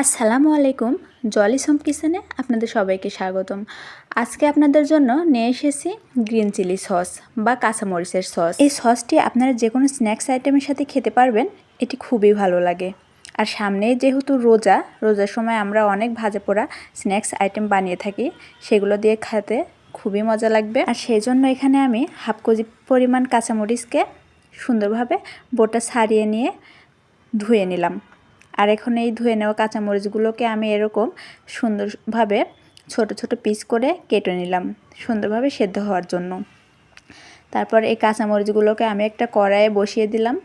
আসসালামু আলাইকুম, জলিস হোম কিচেনে আপনাদের সবাইকে স্বাগতম। আজকে আপনাদের জন্য নিয়ে এসেছি গ্রিন চিলি সস বা কাঁচামরিচের সস। এই সসটি আপনারা যে কোনো স্ন্যাক্স আইটেমের সাথে খেতে পারবেন। এটি খুবই ভালো লাগে। আর সামনে যেহেতু রোজার সময় আমরা অনেক ভাজা পোড়া স্ন্যাক্স আইটেম বানিয়ে থাকি, সেগুলো দিয়ে খেতে খুবই মজা লাগবে। আর সেই জন্য এখানে আমি হাফ কেজি পরিমাণ কাঁচামরিচকে সুন্দরভাবে বোটা ছাড়িয়ে নিয়ে ধুয়ে নিলাম। আর এখন এই ধুয়ে নেওয়া কাঁচামরিচগুলোকে আমি এরকম সুন্দরভাবে ছোট ছোট পিস করে কেটে নিলাম সুন্দরভাবে সেদ্ধ হওয়ার জন্য। তারপর এই কাঁচামরিচগুলোকে আমি একটা কড়াইয়ে বসিয়ে দিলাম।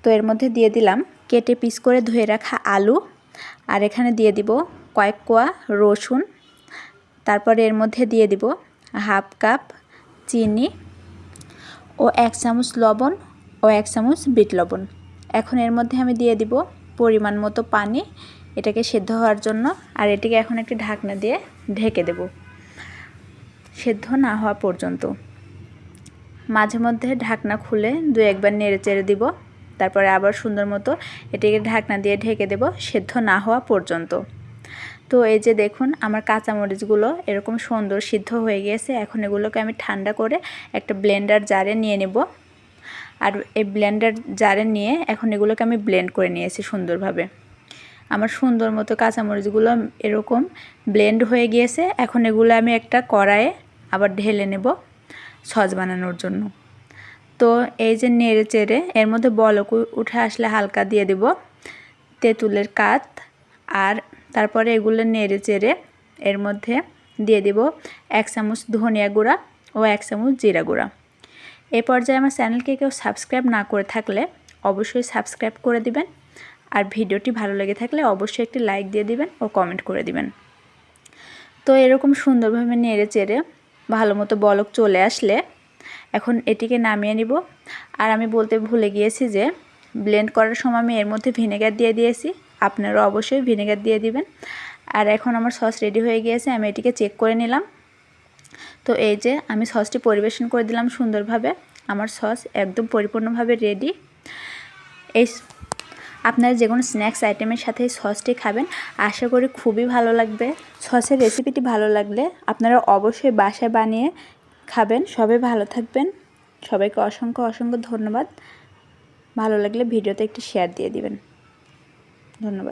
তো এর মধ্যে দিয়ে দিলাম কেটে পিস করে ধুয়ে রাখা আলু, আর এখানে দিয়ে দিব কয়েক কোয়া রসুন। তারপরে এর মধ্যে দিয়ে দিব হাফ কাপ চিনি ও 1 চামচ লবণ ও 1 চামচ বিট লবণ। এখন এর মধ্যে আমি দিয়ে দিব পরিমাণ মতো পানি, এটাকে সেদ্ধ হওয়ার জন্য। আর এটিকে এখন একটি ঢাকনা দিয়ে ঢেকে দেব সেদ্ধ না হওয়া পর্যন্ত। মাঝে মধ্যে ঢাকনা খুলে 2-1 বার নেড়ে চেড়ে দিব। তারপরে আবার সুন্দর মতো এটিকে ঢাকনা দিয়ে ঢেকে দেব সেদ্ধ না হওয়া পর্যন্ত। তো এই যে দেখুন আমার কাঁচামরিচগুলো এরকম সুন্দর সিদ্ধ হয়ে গিয়েছে। এখন এগুলোকে আমি ঠান্ডা করে একটা ব্লেন্ডার জারে নিয়ে নেব। আর এই ব্লেন্ডার জারে নিয়ে এখন এগুলোকে আমি ব্লেন্ড করে নিয়েছি সুন্দরভাবে। আমার সুন্দর মতো কাঁচামরিচগুলো এরকম ব্লেন্ড হয়ে গিয়েছে। এখন এগুলো আমি একটা কড়াইয়ে আবার ঢেলে নেব সস বানানোর জন্য। তো এই যে নেড়ে চেড়ে এর মধ্যে বলক উঠে আসলে হালকা দিয়ে দেব তেঁতুলের কাঠ। আর তারপরে এগুলো নেড়ে চেড়ে এর মধ্যে দিয়ে দেব 1 চামচ ধনিয়া গুঁড়া ও 1 চামচ জিরা গুঁড়া। এই পর্যায়ে আমার চ্যানেলকে কেউ সাবস্ক্রাইব না করে থাকলে অবশ্যই সাবস্ক্রাইব করে দিবেন। আর ভিডিওটি ভালো লেগে থাকলে অবশ্যই একটি লাইক দিয়ে দিবেন ও কমেন্ট করে দিবেন। তো এরকম সুন্দরভাবে নেড়ে চেড়ে ভালো মতো বলক চলে আসলে এখন এটিকে নামিয়ে নিব। আর আমি বলতে ভুলে গিয়েছি যে ব্লেন্ড করার সময় আমি এর মধ্যে ভিনেগার দিয়ে দিয়েছি, আপনারা অবশ্যই ভিনেগার দিয়ে দিবেন। আর এখন আমার সস রেডি হয়ে গিয়েছে, আমি এটিকে চেক করে নিলাম। তো এই যে আমি সসটি পরিবেশন করে দিলাম সুন্দরভাবে। আমার সস একদম পরিপূর্ণভাবে রেডি। এই আপনারা যে কোনো স্ন্যাক্স আইটেমের সাথে এই সসটি খাবেন, আশা করি খুবই ভালো লাগবে। সসের রেসিপিটি ভালো লাগলে আপনারা অবশ্যই বাসায় বানিয়ে খাবেন। সবাই ভালো থাকবেন। সবাইকে অসংখ্য অসংখ্য ধন্যবাদ। ভালো লাগলে ভিডিওতে একটি শেয়ার দিয়ে দিবেন। ধন্যবাদ।